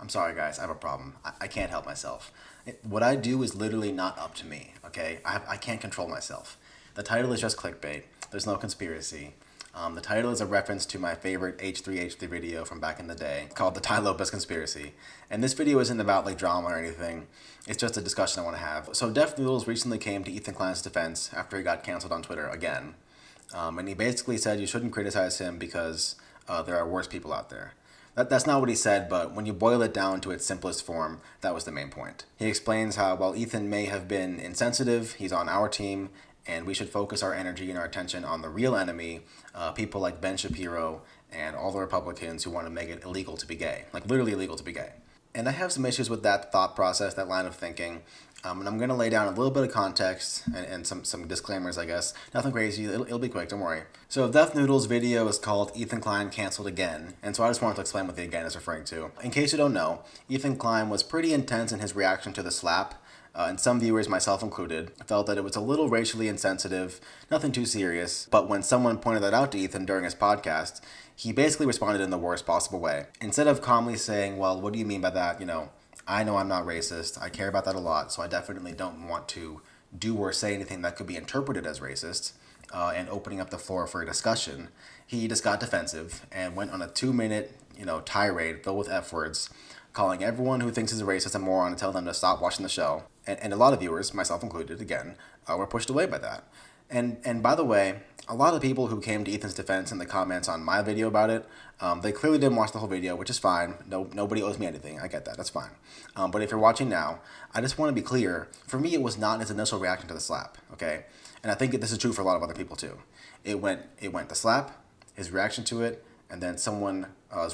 I'm sorry, guys. I have a problem. I can't help myself. What I do is literally not up to me, okay? I can't control myself. The title is just clickbait. There's no conspiracy. The title is a reference to my favorite H3H3 video from back in the day called The Tai Lopez Conspiracy. And this video isn't about like drama or anything. It's just a discussion I want to have. So Def Noodles recently came to Ethan Klein's defense after he got canceled on Twitter again. And he basically said you shouldn't criticize him because there are worse people out there. That's not what he said, but when you boil it down to its simplest form, that was the main point. He explains how while Ethan may have been insensitive, he's on our team, and we should focus our energy and our attention on the real enemy, people like Ben Shapiro and all the Republicans who want to make it illegal to be gay, like literally illegal to be gay. And I have some issues with that thought process, that line of thinking. And I'm going to lay down a little bit of context and some disclaimers, I guess. Nothing crazy. It'll be quick. Don't worry. So Death Noodle's video is called Ethan Klein Canceled Again. And so I just wanted to explain what the again is referring to. In case you don't know, Ethan Klein was pretty intense in his reaction to the slap. And some viewers, myself included, felt that it was a little racially insensitive, nothing too serious. But when someone pointed that out to Ethan during his podcast, he basically responded in the worst possible way. Instead of calmly saying, well, what do you mean by that? I know I'm not racist. I care about that a lot, so I definitely don't want to do or say anything that could be interpreted as racist, and opening up the floor for a discussion. He just got defensive and went on a 2-minute, tirade filled with F words, calling everyone who thinks he's a racist a moron and tell them to stop watching the show. And a lot of viewers, myself included, again, were pushed away by that. And by the way, a lot of people who came to Ethan's defense in the comments on my video about it, they clearly didn't watch the whole video, which is fine. Nobody owes me anything. I get that. That's fine. But if you're watching now, I just want to be clear. For me, it was not his initial reaction to the slap, okay? And I think this is true for a lot of other people too. It went the slap, his reaction to it, and then someone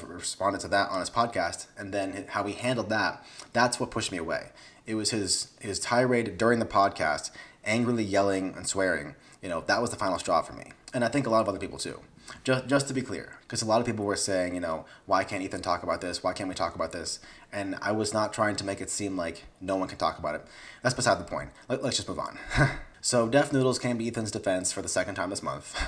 responded to that on his podcast, and then how he handled that, that's what pushed me away. It was his tirade during the podcast, angrily yelling and swearing. That was the final straw for me. And I think a lot of other people too. Just to be clear, because a lot of people were saying, why can't Ethan talk about this? Why can't we talk about this? And I was not trying to make it seem like no one can talk about it. That's beside the point. Let's just move on. So Def Noodles came to Ethan's defense for the second time this month.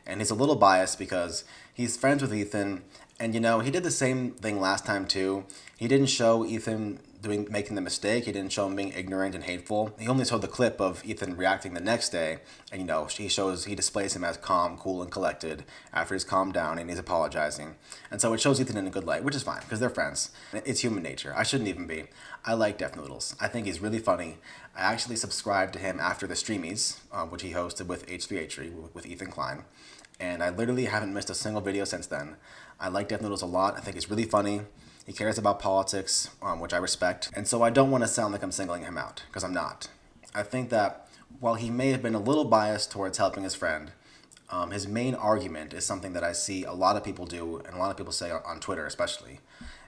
And he's a little biased because he's friends with Ethan. And, he did the same thing last time too. He didn't show Ethan making the mistake. He didn't show him being ignorant and hateful. He only showed the clip of Ethan reacting the next day. And, he displays him as calm, cool, and collected after he's calmed down and he's apologizing. And so it shows Ethan in a good light, which is fine because they're friends. It's human nature. I shouldn't even be. I like Def Noodles. I think he's really funny. I actually subscribed to him after the Streamies, which he hosted with H3H3 with Ethan Klein. And I literally haven't missed a single video since then. I like Def Noodles a lot. I think he's really funny. He cares about politics, which I respect. And so I don't want to sound like I'm singling him out, because I'm not. I think that while he may have been a little biased towards helping his friend, his main argument is something that I see a lot of people do, and a lot of people say on Twitter especially.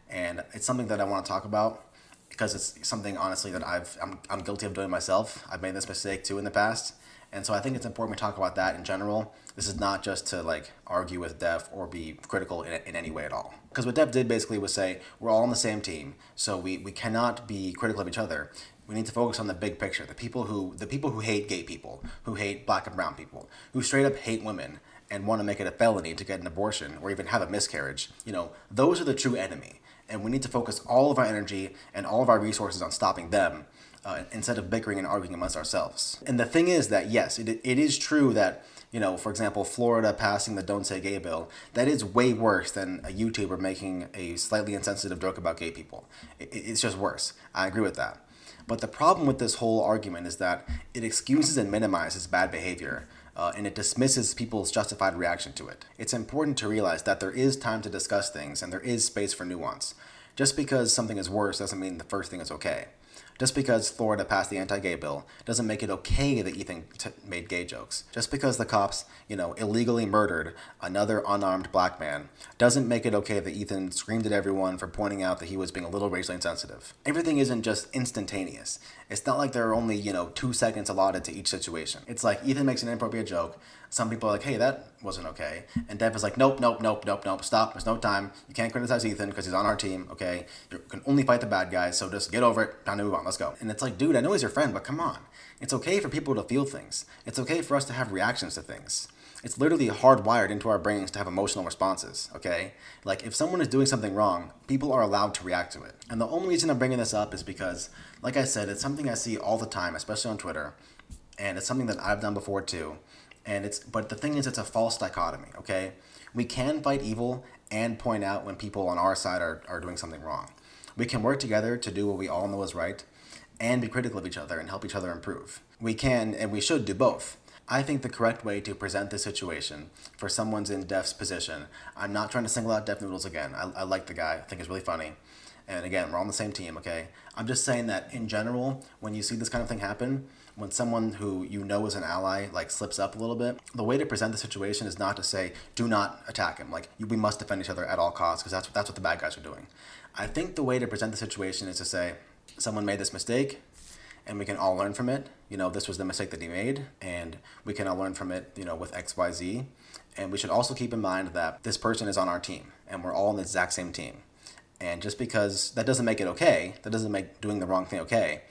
And it's something that I want to talk about, because it's something, honestly, that I'm guilty of doing myself. I've made this mistake too in the past. And so I think it's important we talk about that in general. This is not just to argue with Def or be critical in any way at all. Because what Def did basically was say, we're all on the same team, so we cannot be critical of each other. We need to focus on the big picture, the people who hate gay people, who hate black and brown people, who straight up hate women and want to make it a felony to get an abortion or even have a miscarriage. Those are the true enemy. And we need to focus all of our energy and all of our resources on stopping them, instead of bickering and arguing amongst ourselves. And the thing is that, yes, it is true that, for example, Florida passing the Don't Say Gay bill, that is way worse than a YouTuber making a slightly insensitive joke about gay people. It's just worse. I agree with that. But the problem with this whole argument is that it excuses and minimizes bad behavior, and it dismisses people's justified reaction to it. It's important to realize that there is time to discuss things and there is space for nuance. Just because something is worse doesn't mean the first thing is okay. Just because Florida passed the anti-gay bill doesn't make it okay that Ethan made gay jokes. Just because the cops, illegally murdered another unarmed black man doesn't make it okay that Ethan screamed at everyone for pointing out that he was being a little racially insensitive. Everything isn't just instantaneous. It's not like there are only, 2 seconds allotted to each situation. It's like Ethan makes an inappropriate joke. Some people are like, hey, that wasn't okay. And Dev is like, nope, stop. There's no time. You can't criticize Ethan because he's on our team, okay? You can only fight the bad guys, so just get over it. Time to move on. Let's go. And it's like, dude, I know he's your friend, but come on. It's okay for people to feel things. It's okay for us to have reactions to things. It's literally hardwired into our brains to have emotional responses, okay? Like, if someone is doing something wrong, people are allowed to react to it. And the only reason I'm bringing this up is because, like I said, it's something I see all the time, especially on Twitter, and it's something that I've done before too. But the thing is, it's a false dichotomy, okay? We can fight evil and point out when people on our side are doing something wrong. We can work together to do what we all know is right and be critical of each other and help each other improve. We can and we should do both. I think the correct way to present this situation for someone's in Def's position, I'm not trying to single out Def Noodles again. I like the guy. I think he's really funny. And again, we're on the same team, okay? I'm just saying that in general, when you see this kind of thing happen, when someone who you know is an ally like slips up a little bit, the way to present the situation is not to say, do not attack him. Like, we must defend each other at all costs, because that's what the bad guys are doing. I think the way to present the situation is to say, someone made this mistake, and we can all learn from it. This was the mistake that he made, and we can all learn from it, with XYZ. And we should also keep in mind that this person is on our team, and we're all on the exact same team. And just because that doesn't make it okay, that doesn't make doing the wrong thing okay,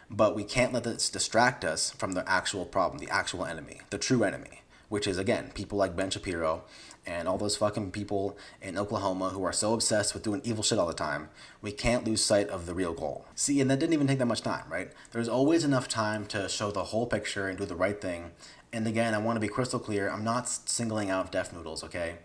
but we can't let this distract us from the actual problem, the actual enemy, the true enemy, which is, again, people like Ben Shapiro and all those fucking people in Oklahoma who are so obsessed with doing evil shit all the time. We can't lose sight of the real goal. See, and that didn't even take that much time, right? There's always enough time to show the whole picture and do the right thing. And again, I want to be crystal clear. I'm not singling out Def Noodles, okay?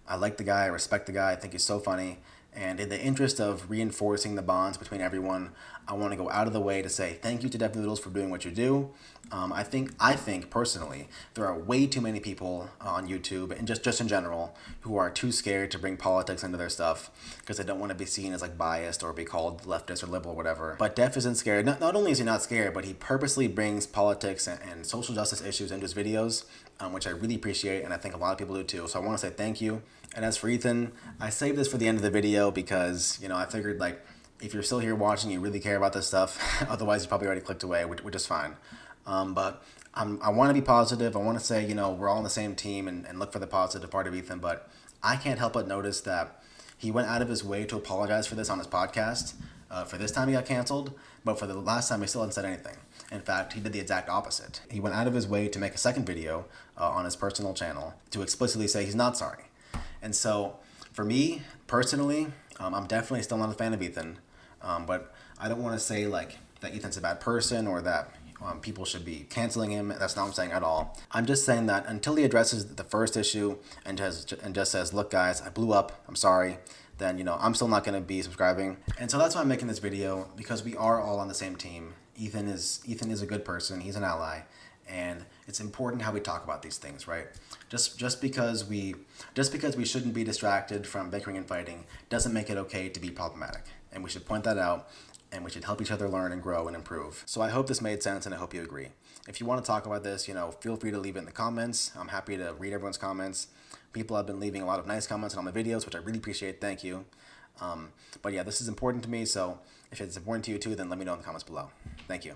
I like the guy. I respect the guy. I think he's so funny. And in the interest of reinforcing the bonds between everyone, I want to go out of the way to say thank you to Def Noodles for doing what you do. I think personally, there are way too many people on YouTube and just in general who are too scared to bring politics into their stuff because they don't want to be seen as like biased or be called leftist or liberal or whatever. But Def isn't scared. Not only is he not scared, but he purposely brings politics and social justice issues into his videos, which I really appreciate, and I think a lot of people do too. So I want to say thank you. And as for Ethan, I saved this for the end of the video because, I figured, like, if you're still here watching, you really care about this stuff. Otherwise, you probably already clicked away, which is fine. But I want to be positive. I want to say, we're all on the same team and look for the positive part of Ethan. But I can't help but notice that he went out of his way to apologize for this on his podcast. For this time, he got canceled. But for the last time, he still hadn't said anything. In fact, he did the exact opposite. He went out of his way to make a second video on his personal channel to explicitly say he's not sorry. And so, for me, personally, I'm definitely still not a fan of Ethan. But I don't want to say, like, that Ethan's a bad person or that people should be canceling him. That's not what I'm saying at all. I'm just saying that until he addresses the first issue and just says, look, guys, I blew up. I'm sorry. Then, I'm still not going to be subscribing. And so that's why I'm making this video, because we are all on the same team. Ethan is a good person. He's an ally. And it's important how we talk about these things, right? Just because we shouldn't be distracted from bickering and fighting doesn't make it okay to be problematic. And we should point that out, and we should help each other learn and grow and improve. So I hope this made sense, and I hope you agree. If you want to talk about this, feel free to leave it in the comments. I'm happy to read everyone's comments. People have been leaving a lot of nice comments on my videos, which I really appreciate. Thank you. But yeah, this is important to me, so if it's important to you too, then let me know in the comments below. Thank you.